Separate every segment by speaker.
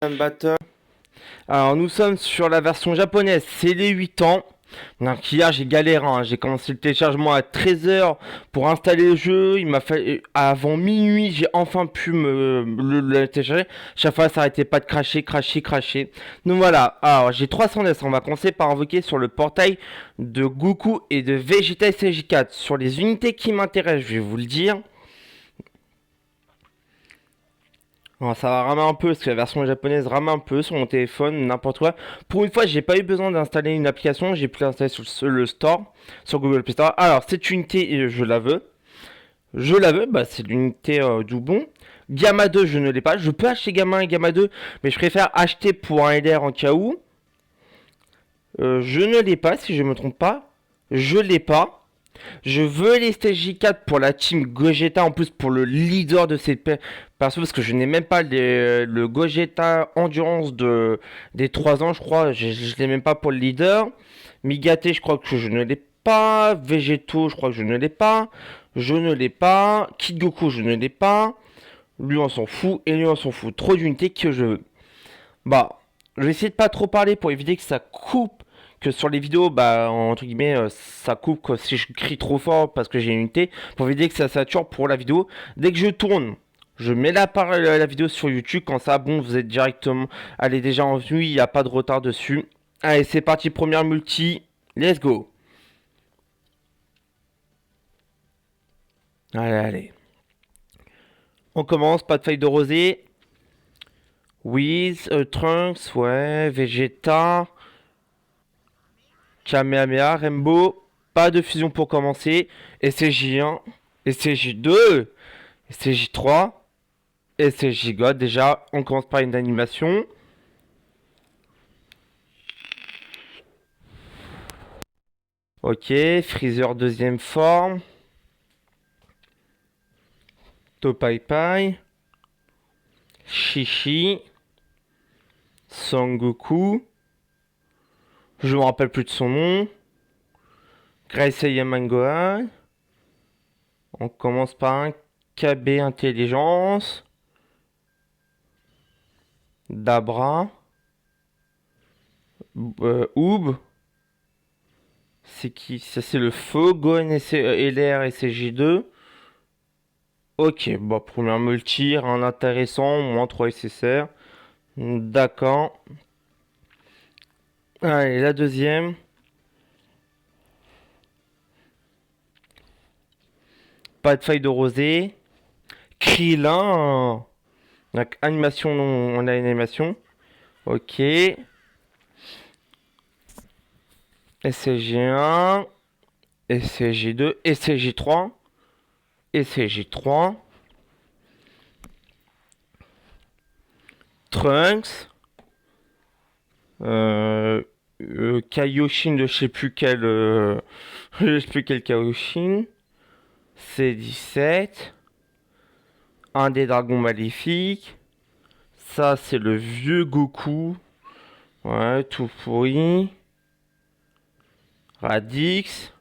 Speaker 1: Battle. Alors nous sommes sur la version japonaise, c'est les 8 ans. Donc hier j'ai galéré, hein. J'ai commencé le téléchargement à 13 h pour installer le jeu. Il m'a fallu avant minuit, j'ai enfin pu le télécharger. Chaque fois ça arrêtait pas de cracher, cracher, cracher. Donc voilà, alors j'ai 300 S. On va commencer par invoquer sur le portail de Goku et de Vegeta SJ4. Sur les unités qui m'intéressent, je vais vous le dire. Alors, ça va ramer un peu, parce que la version japonaise rame un peu sur mon téléphone, n'importe quoi. Pour une fois, j'ai pas eu besoin d'installer une application, j'ai pu l'installer sur le store, sur Google Play Store. Alors, cette unité, je la veux. Je la veux, bah, c'est l'unité du bon. Gamma 2, je ne l'ai pas. Je peux acheter Gamma 1 et Gamma 2, mais je préfère acheter pour un LR en cas où. Je ne l'ai pas, si je me trompe pas. Je l'ai pas. Je veux les stage 4 pour la team Gogeta, en plus pour le leader de cette perso, parce que je n'ai même pas le Gogeta Endurance des 3 ans, je crois. Je l'ai même pas pour le leader. Migate, je crois que je ne l'ai pas. Végéto, je crois que je ne l'ai pas. Je ne l'ai pas. Kid Goku, je ne l'ai pas. Lui, on s'en fout. Et lui, on s'en fout. Trop d'unités que je veux. Bah, je vais essayer de pas trop parler pour éviter que ça coupe, que sur les vidéos, bah, entre guillemets, ça coupe quoi, si je crie trop fort parce que j'ai une unité, pour éviter que ça sature pour la vidéo. Dès que je tourne, je mets la vidéo sur YouTube, quand ça, bon, vous êtes directement, elle est déjà en vue, il n'y a pas de retard dessus. Allez, c'est parti, première multi, let's go. Allez, allez. On commence, pas de feuille de rosée. Wiz, Trunks, ouais, Vegeta. Kamehameha, Rainbow, pas de fusion pour commencer. SCJ1, SCJ2, SCJ3, SCJ God. Déjà, on commence par une animation. Ok, Freezer deuxième forme. Topaipai. Shishi. Sangoku. Je me rappelle plus de son nom. Gracie Yamangoa. On commence par un KB Intelligence. Dabra. Oob. C'est qui? Ça c'est le faux Gohan LR et CJ2. Ok, bon, première multi, rien intéressant, moins 3 SSR. D'accord. Allez, la deuxième. Pas de faille de rosée. Krillin. Donc, animation, non, on a une animation. Ok. SCG1. SCG2. SCG3. SCG3. Trunks. Kaioshin de je sais plus quel. Je sais plus quel Kaioshin. C17. Un des dragons maléfiques. Ça, c'est le vieux Goku. Ouais, tout pourri. Radix.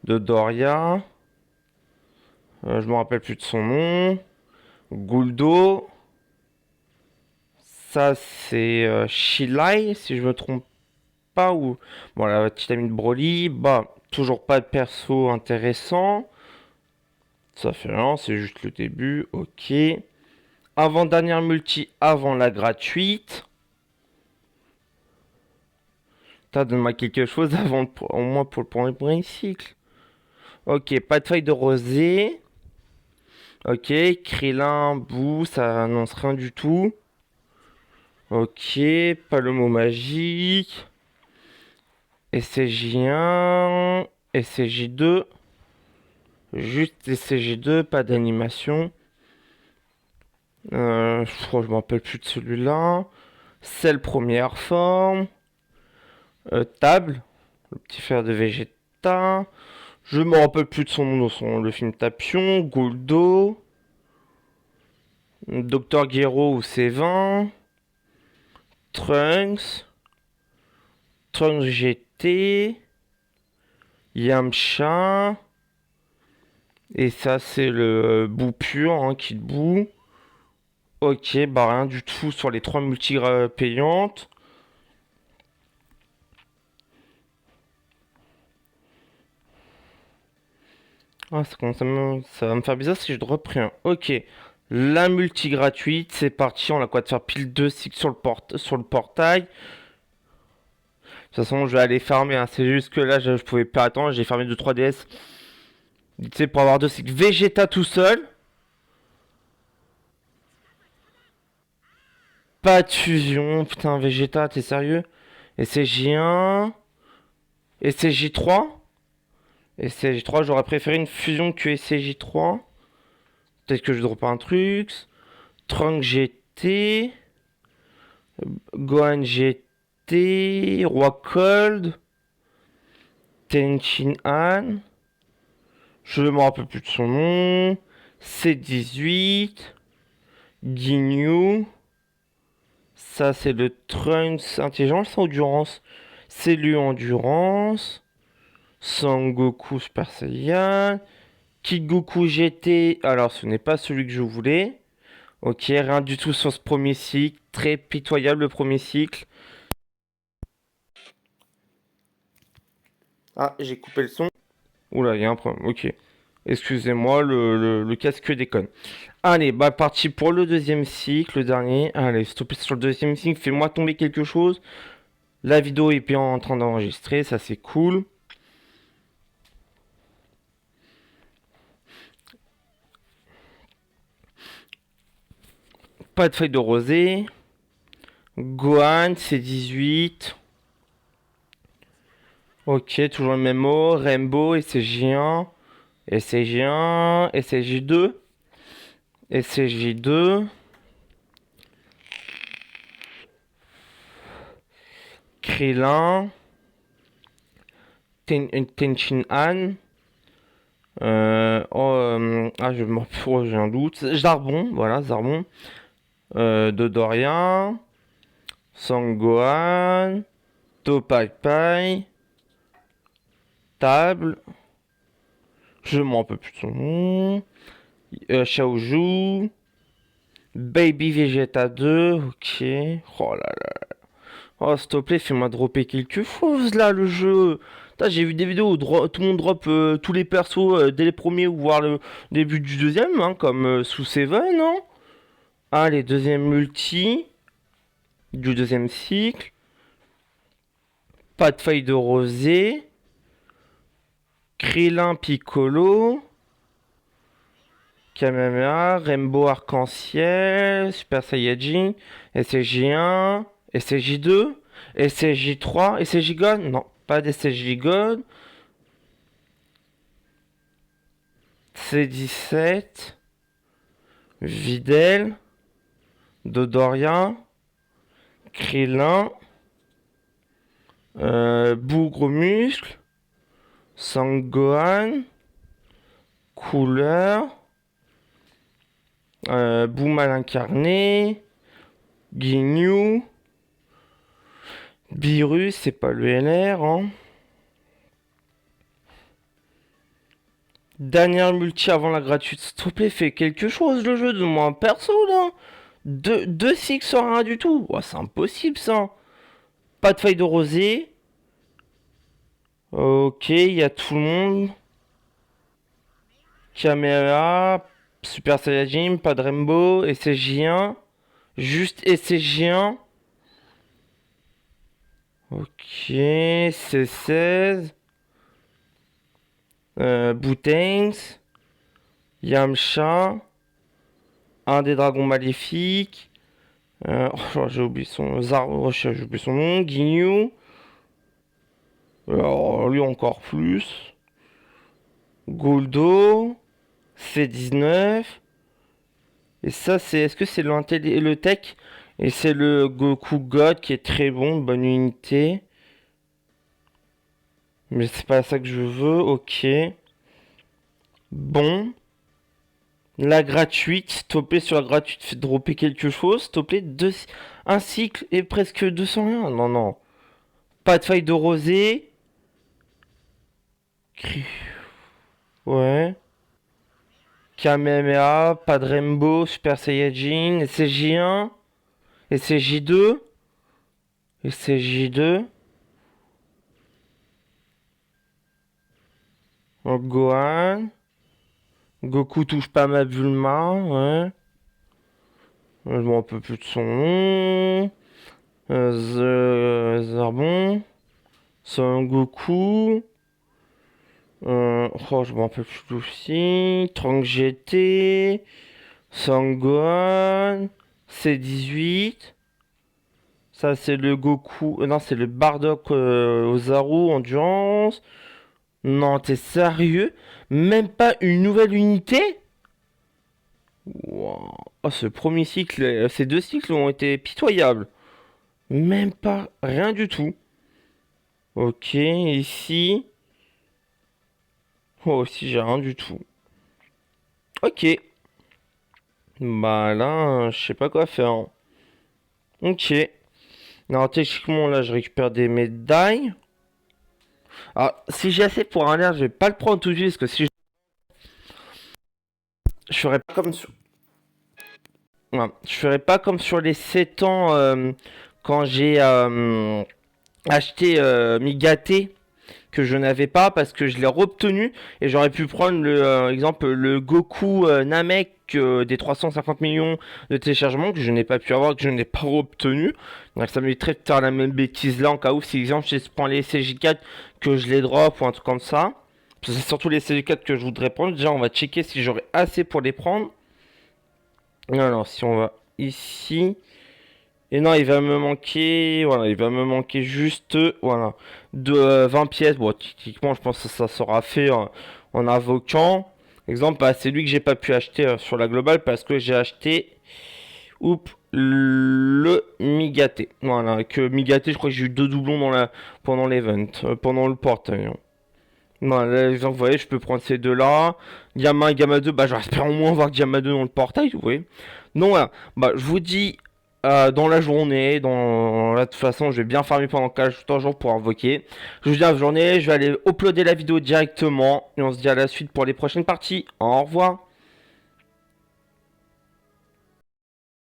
Speaker 1: De Doria. Je me rappelle plus de son nom. Guldo. Ça, c'est Shilai, si je me trompe pas. Ou... Bon, la petite amie de Broly. Bah, toujours pas de perso intéressant. Ça fait rien, c'est juste le début. Ok. Avant-dernière multi, avant la gratuite. T'as donné-moi quelque chose avant, au moins pour le premier cycle. Ok, pas de feuille de rosée. Ok, Krillin, Bou, ça annonce rien du tout. Ok, pas le mot magique. SCJ1, SCJ2. Juste SCJ2, pas d'animation. Je crois que je me rappelle plus de celui-là. Celle première forme. Table, le petit fer de Vegeta. Je me rappelle plus de son nom dans le film Tapion. Goldo. Docteur Gero ou C20. Trunks. Trunks GT. Yamcha. Et ça, c'est le bout pur, hein, Kid Buu. Ok, bah rien du tout sur les 3 multi payantes. Ah, ça va me faire bizarre si je drop rien. Ok, la multi gratuite, c'est parti. On a quoi de faire pile 2 cycles sur sur le portail. De toute façon, je vais aller farmer, hein. C'est juste que là, je pouvais pas attendre. J'ai farmé 2-3 DS. Tu sais, pour avoir 2 cycles Vegeta tout seul. Pas de fusion. Putain, Vegeta, t'es sérieux? Et c'est J1. Et c'est J3. Et c'est J3, j'aurais préféré une fusion que SCJ3. Peut-être que je drop un truc. Trunk GT. Gohan GT. Roi Cold. Tenchin Han. Je me rappelle plus de son nom. C18. Ginyu. Ça, c'est le Trunks intelligent, c'est endurance. C'est lui endurance. Sangoku Super Saiyan. Kid Goku GT. Alors, ce n'est pas celui que je voulais. Ok, rien du tout sur ce premier cycle. Très pitoyable le premier cycle. Ah, j'ai coupé le son. Oula, il y a un problème. Ok. Excusez-moi, le casque déconne. Allez, bah parti pour le deuxième cycle, le dernier. Allez, stopper sur le deuxième cycle. Fais-moi tomber quelque chose. La vidéo est bien en train d'enregistrer, ça c'est cool. Pas de feuille de rosée. Gohan, C18. Ok, toujours le même mot. Rainbow, SCJ1. SCJ1. SCJ2. SCJ2. Krillin. Tenchin Han. J'ai un doute. Zarbon, voilà, Zarbon. Dodorian. Sangohan. Topai. Table. Je m'en rappelle plus de son nom. Xiaoju. Baby Vegeta 2. Ok. Oh là là. Oh, s'il te plaît, fais-moi dropper quelque chose là, le jeu. J'ai vu des vidéos où tout le monde drop tous les persos dès les premiers ou voire le début du deuxième, hein, comme sous Seven, hein. Allez, deuxième multi du deuxième cycle. Pas de feuille de rosée. Krillin Piccolo. Kamehameha, Rainbow Arc-en-Ciel, Super Saiyajin, SCJ1, SCJ2, SCJ3, SCJ God. Non, pas d'SCJ God. C17, Videl, Dodoria, Krillin, Bougre Muscle, Sangohan, Couleur, Boomal incarné, Ginyu, Virus, c'est pas le LR, hein. Dernière multi avant la gratuite. S'il te plaît, fais quelque chose le jeu, donne-moi un perso là. Deux six sur rien du tout. Oh, c'est impossible ça. Pas de feuille de rosée. Ok, il y a tout le monde. Caméra. Super Saiyajin, pas de Rainbow. SCJ1. Juste SCJ1. Ok, C16. Boutangs. Yamcha. Un des dragons maléfiques. J'ai oublié son j'ai oublié son nom. Ginyu. Alors lui encore plus. Goldo. C19. Et ça c'est. Est-ce que c'est le tech? Et c'est le Goku God qui est très bon, bonne unité. Mais c'est pas ça que je veux, ok. Bon. La gratuite, topé sur la gratuite, fait dropper quelque chose, topé un cycle et presque 200 rien. Non, non. Pas de faille de rosée. Ouais. Kamehameha, pas de Rainbow, Super Saiyajin, SCJ1, SCJ2, SCJ2, Gohan, Goku touche pas ma Bulma, ouais. Je me rappelle plus de son nom. Zarbon, Son Goku. Oh, je me rappelle plus aussi. Trunks GT. Sangohan. C18. Ça, c'est le Goku. Non, c'est le Bardock Ozaru Endurance. Non, t'es sérieux? Même pas une nouvelle unité? Wow. Oh, ce premier cycle, ces deux cycles ont été pitoyables. Même pas, rien du tout. Ok, ici. Oh, ici, j'ai rien du tout. Ok. Bah là, je sais pas quoi faire. Ok. Alors, techniquement, là, je récupère des médailles. Alors, si j'ai assez pour un air, je vais pas le prendre tout de suite, parce que si je ferais pas comme sur... Ouais, je ferais pas comme sur les 7 ans, quand j'ai acheté Migaté, que je n'avais pas parce que je l'ai obtenu et j'aurais pu prendre le exemple le Goku Namek des 350 millions de téléchargements que je n'ai pas pu avoir, que je n'ai pas obtenu. Donc ça m'éviterait de faire la même bêtise là en cas où si exemple je prends les CJ4 que je les drop ou un truc comme ça. Parce que c'est surtout les CJ4 que je voudrais prendre. Déjà on va checker si j'aurai assez pour les prendre. Alors si on va ici. Et non, il va me manquer, voilà, il va me manquer juste, voilà, de 20 pièces. Bon, typiquement, je pense que ça sera fait en invoquant. Exemple, bah, c'est lui que j'ai pas pu acheter sur la globale parce que j'ai acheté, oups, le Migaté. Voilà, que Migaté, je crois que j'ai eu deux doublons pendant l'event, pendant le portail, hein. Voilà, exemple, vous voyez, je peux prendre ces deux-là. Gamma et Gamma 2, bah, j'espère au moins voir Gamma 2 dans le portail, vous voyez. Donc voilà, bah, je vous dis dans la journée, de toute façon, je vais bien farmer pendant 14 jours pour invoquer. Je vous dis à la journée, je vais aller uploader la vidéo directement. Et on se dit à la suite pour les prochaines parties. Au revoir.